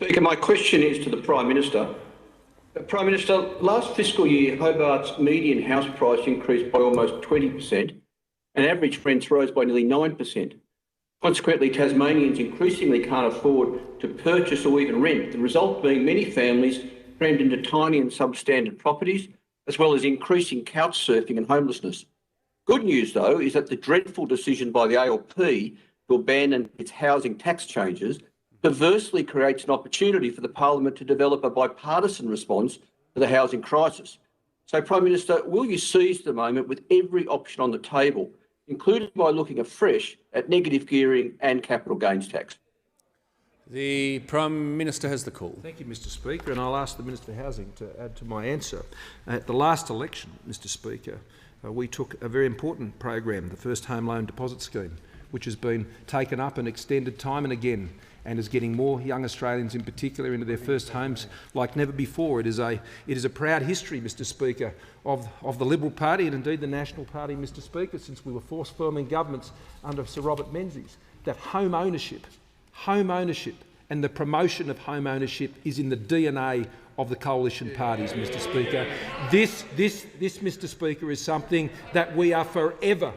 Speaker, my question is to the Prime Minister. Prime Minister, last fiscal year, Hobart's median house price increased by almost 20% and average rents rose by nearly 9%. Consequently, Tasmanians increasingly can't afford to purchase or even rent, the result being many families crammed into tiny and substandard properties, as well as increasing couch surfing and homelessness. Good news, though, is that the dreadful decision by the ALP to abandon its housing tax changes perversely creates an opportunity for the Parliament to develop a bipartisan response to the housing crisis. So, Prime Minister, will you seize the moment with every option on the table, including by looking afresh at negative gearing and capital gains tax? The Prime Minister has the call. Thank you, Mr Speaker, and I'll ask the Minister for Housing to add to my answer. At the last election, Mr Speaker, we took a very important program, the First Home Loan Deposit Scheme, which has been taken up and extended time and again, and is getting more young Australians in particular into their first homes like never before. It is a proud history, Mr Speaker, of the Liberal Party and indeed the National Party, Mr Speaker, since we were force-forming governments under Sir Robert Menzies, that home ownership and the promotion of home ownership is in the DNA of the coalition parties, Mr Speaker. This, Mr Speaker, is something that we are forever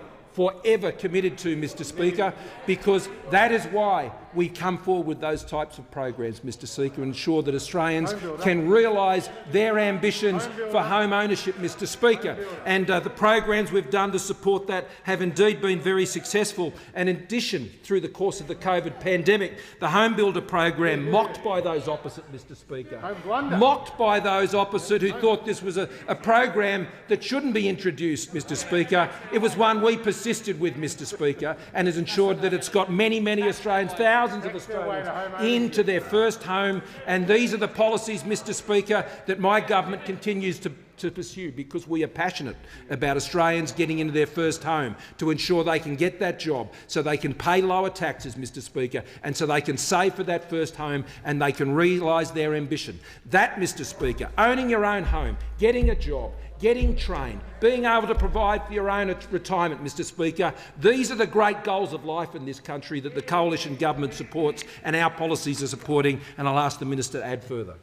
committed to, Mr Speaker, because that is why we come forward with those types of programs, Mr Speaker, and ensure that Australians can realise their ambitions for home ownership, Mr Speaker. And the programs we've done to support that have indeed been very successful. And in addition, through the course of the COVID pandemic, the Home Builder program, mocked by those opposite, Mr Speaker, mocked by those opposite who thought this was a program that shouldn't be introduced, Mr Speaker. It was one we persisted with, Mr Speaker, and has ensured that it's got many Australians, thousands of Australians, into their first home. And these are the policies, Mr Speaker, that my government continues to pursue, because we are passionate about Australians getting into their first home, to ensure they can get that job, so they can pay lower taxes, Mr Speaker, and so they can save for that first home and they can realise their ambition. That, Mr Speaker, owning your own home, getting a job, getting trained, being able to provide for your own retirement, Mr Speaker, these are the great goals of life in this country that the coalition government supports and our policies are supporting, and I'll ask the Minister to add further.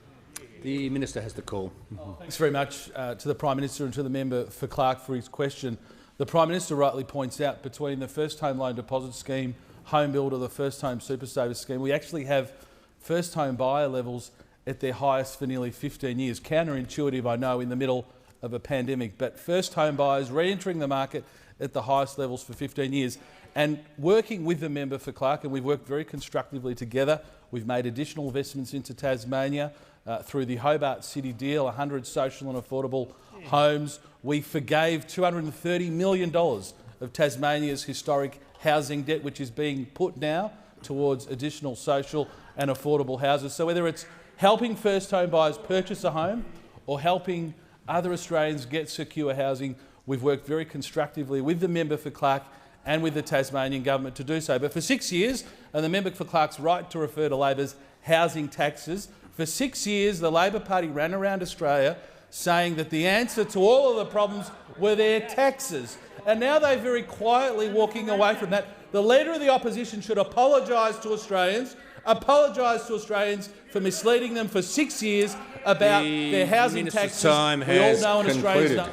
The Minister has the call. Thanks very much to the Prime Minister and to the member for Clark for his question. The Prime Minister rightly points out, between the First Home Loan Deposit Scheme, Home Builder, the First Home Super Saver Scheme, we actually have first home buyer levels at their highest for nearly 15 years. Counterintuitive, I know, in the middle of a pandemic, but first home buyers re-entering the market at the highest levels for 15 years. And working with the member for Clark, and we've worked very constructively together, we've made additional investments into Tasmania through the Hobart City deal, 100 social and affordable homes. We forgave $230 million of Tasmania's historic housing debt, which is being put now towards additional social and affordable houses. So whether it's helping first home buyers purchase a home or helping other Australians get secure housing, we've worked very constructively with the member for Clark and with the Tasmanian government to do so. But for 6 years, and the member for Clark's right to refer to Labor's housing taxes, for 6 years the Labor Party ran around Australia saying that the answer to all of the problems were their taxes. And now they're very quietly walking away from that. The Leader of the Opposition should apologise to Australians, for misleading them for 6 years about their housing taxes. Time has concluded.